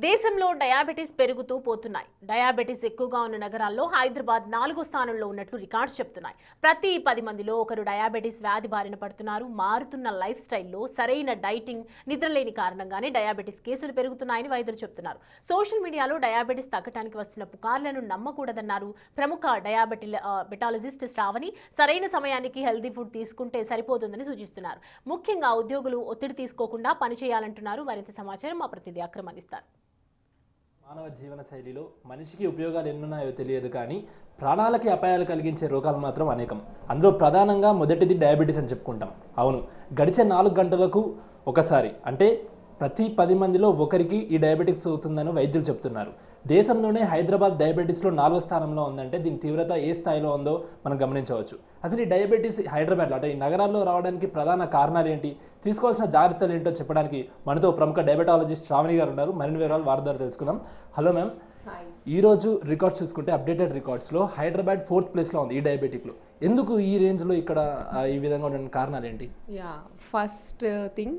దేశంలో డయాబెటీస్ పెరుగుతూ పోతున్నాయి. డయాబెటీస్ ఎక్కువగా ఉన్న నగరాల్లో హైదరాబాద్ 4వ స్థానంలో ఉన్నట్లు రికార్డ్స్ చెప్తున్నాయి. ప్రతి 10 మందిలో ఒకరు డయాబెటీస్ వ్యాధి బారిన పడుతున్నారు. మారుతున్న లైఫ్ స్టైల్లో సరైన డైటింగ్, నిద్రలేని కారణంగానే డయాబెటీస్ కేసులు పెరుగుతున్నాయని వైద్యులు చెప్తున్నారు. సోషల్ మీడియాలో డయాబెటీస్ తగ్గటానికి వస్తున్న పుకార్లను నమ్మకూడదన్నారు ప్రముఖ బెటాలజిస్ట్ శ్రావణి. సరైన సమయానికి హెల్దీ ఫుడ్ తీసుకుంటే సరిపోతుందని సూచిస్తున్నారు. ముఖ్యంగా ఉద్యోగులు ఒత్తిడి తీసుకోకుండా పనిచేయాలంటున్నారు. మరింత సమాచారం మా ప్రతినిధి అక్రమ్ అందిస్తారు. మానవ జీవన శైలిలో మనిషికి ఉపయోగాలు ఎన్నున్నాయో తెలియదు కానీ ప్రాణాలకి అపాయాలు కలిగించే రోగాలు మాత్రం అనేకం. అందులో ప్రధానంగా మొదటిది డయాబెటీస్ అని చెప్పుకుంటాం. అవును, గడిచే 4 గంటలకు ఒకసారి అంటే ప్రతి 10 మందిలో ఒకరికి ఈ డయాబెటిక్స్ అవుతుందని వైద్యులు చెప్తున్నారు. దేశంలోనే హైదరాబాద్ డయాబెటీస్లో 4వ స్థానంలో ఉందంటే దీని తీవ్రత ఏ స్థాయిలో ఉందో మనం గమనించవచ్చు. అసలు ఈ డయాబెటీస్ హైదరాబాద్లో అంటే ఈ నగరాల్లో రావడానికి ప్రధాన కారణాలు ఏంటి, తీసుకోవాల్సిన జాగ్రత్తలు ఏంటో చెప్పడానికి మనతో ప్రముఖ డయాబెటాలజిస్ట్ శ్రావణి గారు ఉన్నారు. మరిన్ని వివరాలు వారి ద్వారా తెలుసుకుందాం. హలో మ్యామ్, ఈరోజు రికార్డ్స్ చూసుకుంటే అప్డేటెడ్ రికార్డ్స్లో హైదరాబాద్ 4th ప్లేస్లో ఉంది ఈ డయాబెటిక్లో. ఎందుకు ఈ రేంజ్లో ఇక్కడ ఈ విధంగా ఉండడానికి కారణాలు ఏంటి? First thing,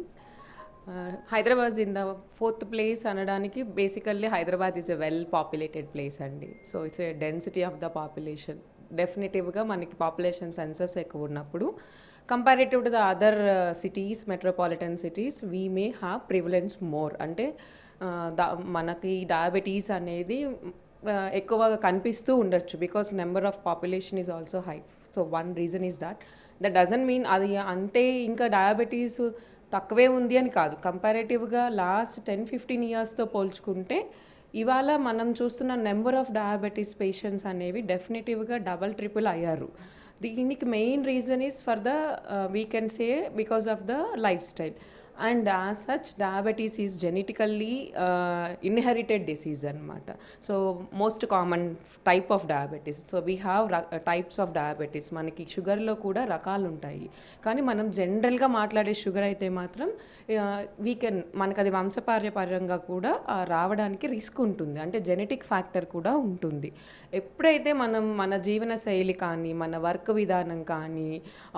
Hyderabad in the 4th place అనడానికి basically Hyderabad is a well populated place అండి. So it's a density of the population. డెఫినెటివ్గా మనకి పాపులేషన్ సెన్సస్ ఎక్కువ ఉన్నప్పుడు comparative to the other cities, metropolitan cities, we may have prevalence more. అంటే మనకి diabetes అనేది ఎక్కువగా కనిపిస్తూ ఉండొచ్చు because number of population is also high. So one reason is that doesn't mean అది అంతే ఇంకా డయాబెటీస్ తక్కువే ఉంది అని కాదు. కంపారేటివ్గా లాస్ట్ 10-15 ఇయర్స్తో పోల్చుకుంటే ఇవాళ మనం చూస్తున్న నెంబర్ ఆఫ్ డయాబెటీస్ పేషెంట్స్ అనేవి డెఫినెటివ్గా డబల్ ట్రిపుల్ అయ్యారు. దీనికి main reason is for the we can say because of the lifestyle. And as such diabetes is genetically inherited disease అనమాట. So most common type of diabetes. So we have types of diabetes. మనకి షుగర్లో కూడా రకాలు ఉంటాయి. కానీ మనం జనరల్గా మాట్లాడే షుగర్ అయితే మాత్రం మనకు అది వంశపార్యపరంగా కూడా రావడానికి రిస్క్ ఉంటుంది. అంటే జెనెటిక్ ఫ్యాక్టర్ కూడా ఉంటుంది. ఎప్పుడైతే మనం మన జీవన శైలి కానీ, మన వర్క్ విధానం కానీ,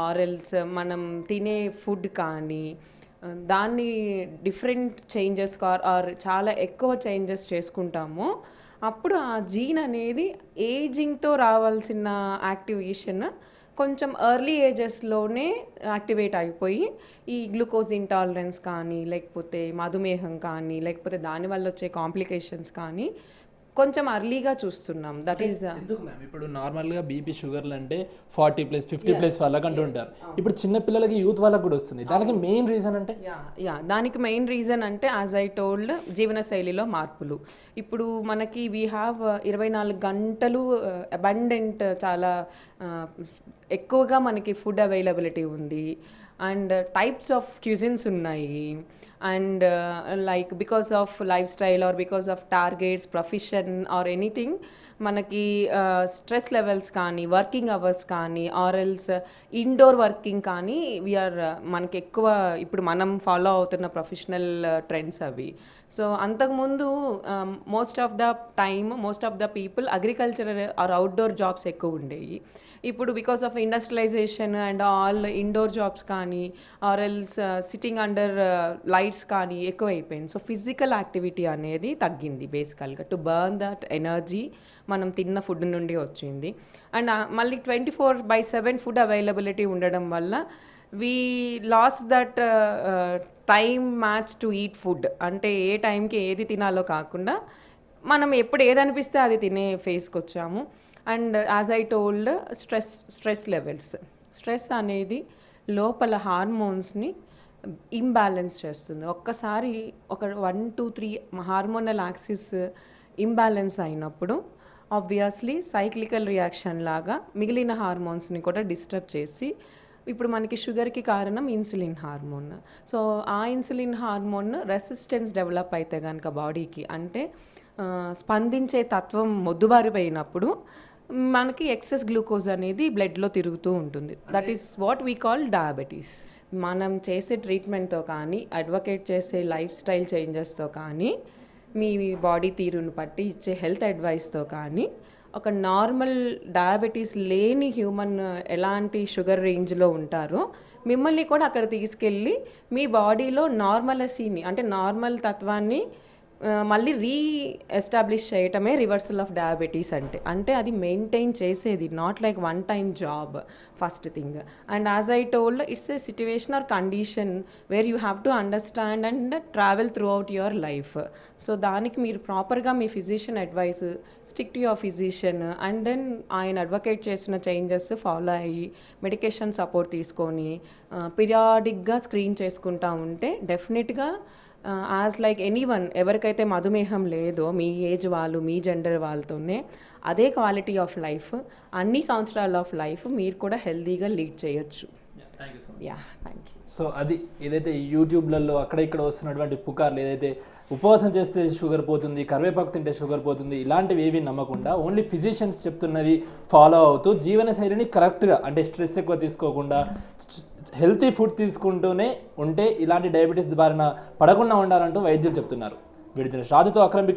ఆర్ఎల్స్ మనం తినే ఫుడ్ కానీ దాన్ని డిఫరెంట్ చేంజెస్ ఆర్ చాలా ఎక్కువ చేంజెస్ చేసుకుంటామో అప్పుడు ఆ జీన్ అనేది ఏజింగ్తో రావాల్సిన యాక్టివేషన్ కొంచెం ఎర్లీ ఏజెస్లోనే యాక్టివేట్ అయిపోయి ఈ గ్లూకోజ్ ఇంటాలరెన్స్ కానీ, లేకపోతే మధుమేహం కానీ, లేకపోతే దానివల్ల వచ్చే కాంప్లికేషన్స్ కానీ కొంచెం అర్లీగా చూస్తున్నాం. దట్ ఈస్ ఇప్పుడు నార్మల్గా బీపీ షుగర్లు అంటే 40+, 50+ వాళ్ళకి అంటుంటారు. ఇప్పుడు చిన్న పిల్లలకి, యూత్ వాళ్ళకి కూడా వస్తుంది. దానికి మెయిన్ రీజన్ అంటే దానికి మెయిన్ రీజన్ అంటే యాజ్ ఐ టోల్డ్ జీవన శైలిలో మార్పులు. ఇప్పుడు మనకి వీ హ్యావ్ 24 గంటలు అబండెంట్, చాలా ఎక్కువగా మనకి ఫుడ్ అవైలబిలిటీ ఉంది. అండ్ టైప్స్ ఆఫ్ క్యూజిన్స్ ఉన్నాయి. And like because of life style or because of targets, profession or anything, మనకి స్ట్రెస్ లెవెల్స్ కానీ, వర్కింగ్ అవర్స్ కానీ, ఆర్ఎల్స్ ఇండోర్ వర్కింగ్ కానీ మనకి ఎక్కువ ఇప్పుడు మనం ఫాలో అవుతున్న ప్రొఫెషనల్ ట్రెండ్స్ అవి. సో అంతకుముందు most of the people agriculture or outdoor jobs ఎక్కువ ఉండేవి. ఇప్పుడు because of industrialization and all indoor jobs కానీ, ఆర్ఎల్స్ సిట్టింగ్ అండర్ లైట్స్ కానీ ఎక్కువైపోయింది. సో ఫిజికల్ యాక్టివిటీ అనేది తగ్గింది బేసికల్గా. టు బర్న్ దట్ ఎనర్జీ మనం తిన్న ఫుడ్ నుండి వచ్చింది. అండ్ మళ్ళీ 24/7 ఫుడ్ అవైలబిలిటీ ఉండడం వల్ల we loss that time match to eat food. అంటే ఏ టైంకి ఏది తినాలో కాకుండా మనం ఎప్పుడు ఏదనిపిస్తే అది తినే ఫేస్కి వచ్చాము. And as I told, stress levels, stress అనేది లోపల హార్మోన్స్ని ఇంబ్యాలెన్స్ చేస్తుంది. ఒక్కసారి ఒక 1, 2, 3 హార్మోనల్ యాక్సిస్ ఇంబ్యాలెన్స్ అయినప్పుడు ఆబ్వియస్లీ సైక్లికల్ రియాక్షన్ లాగా మిగిలిన హార్మోన్స్ని కూడా డిస్టర్బ్ చేసి, ఇప్పుడు మనకి షుగర్కి కారణం ఇన్సులిన్ హార్మోన్. సో ఆ ఇన్సులిన్ హార్మోన్ రెసిస్టెన్స్ డెవలప్ అయితే కనుక బాడీకి, అంటే స్పందించే తత్వం మొద్దుబారిపోయినప్పుడు మనకి ఎక్సెస్ గ్లూకోజ్ అనేది బ్లడ్లో తిరుగుతూ ఉంటుంది. That is what we call diabetes. మనం చేసే ట్రీట్మెంట్తో కానీ, అడ్వకేట్ చేసే లైఫ్ స్టైల్ చేంజెస్తో కానీ, మీ బాడీ తీరును బట్టి ఇచ్చే హెల్త్ అడ్వైస్తో కానీ ఒక నార్మల్ డయాబెటీస్ లేని హ్యూమన్ ఎలాంటి షుగర్ రేంజ్లో ఉంటారో మిమ్మల్ని కూడా అక్కడ తీసుకెళ్ళి మీ బాడీలో నార్మలసీని, అంటే నార్మల్ తత్వాన్ని మళ్ళీ ఎస్టాబ్లిష్ చేయటమే రివర్సల్ ఆఫ్ డయాబెటీస్ అంటే అది మెయింటైన్ చేసేది, not like one time job first thing. And as I told, it's a situation or condition where you have to understand and travel throughout your life. So దానికి మీరు ప్రాపర్గా మీ physician advice, stick to your physician, and then ఆయన advocate చేసిన changes follow అయ్యి medication support తీసుకొని పీరియాడిక్గా screen చేసుకుంటా ఉంటే డెఫినెట్గా యాజ్ లైక్ ఎనీవన్, ఎవరికైతే మధుమేహం లేదో మీ ఏజ్ వాళ్ళు, మీ జెండర్ వాళ్ళతోనే అదే క్వాలిటీ ఆఫ్ లైఫ్, అన్ని సంవత్సరాల ఆఫ్ లైఫ్ మీరు కూడా హెల్తీగా లీడ్ చేయొచ్చు. Yeah, thank you. సో అది ఏదైతే యూట్యూబ్లలో అక్కడ ఇక్కడ వస్తున్నటువంటి పుకార్లు, ఏదైతే ఉపవాసం చేస్తే షుగర్ పోతుంది, కరివేపాకు తింటే షుగర్ పోతుంది, ఇలాంటివి ఏవి నమ్మకుండా ఓన్లీ ఫిజిషియన్స్ చెప్తున్నవి ఫాలో అవుతూ జీవనశైలిని కరెక్ట్గా, అంటే స్ట్రెస్ ఎక్కువ తీసుకోకుండా హెల్తీ ఫుడ్ తీసుకుంటూనే ఉంటే ఇలాంటి డయాబెటీస్ బారిన పడకుండా ఉండాలంటూ వైద్యులు చెప్తున్నారు. వీడి రాజుతో అక్రమ్.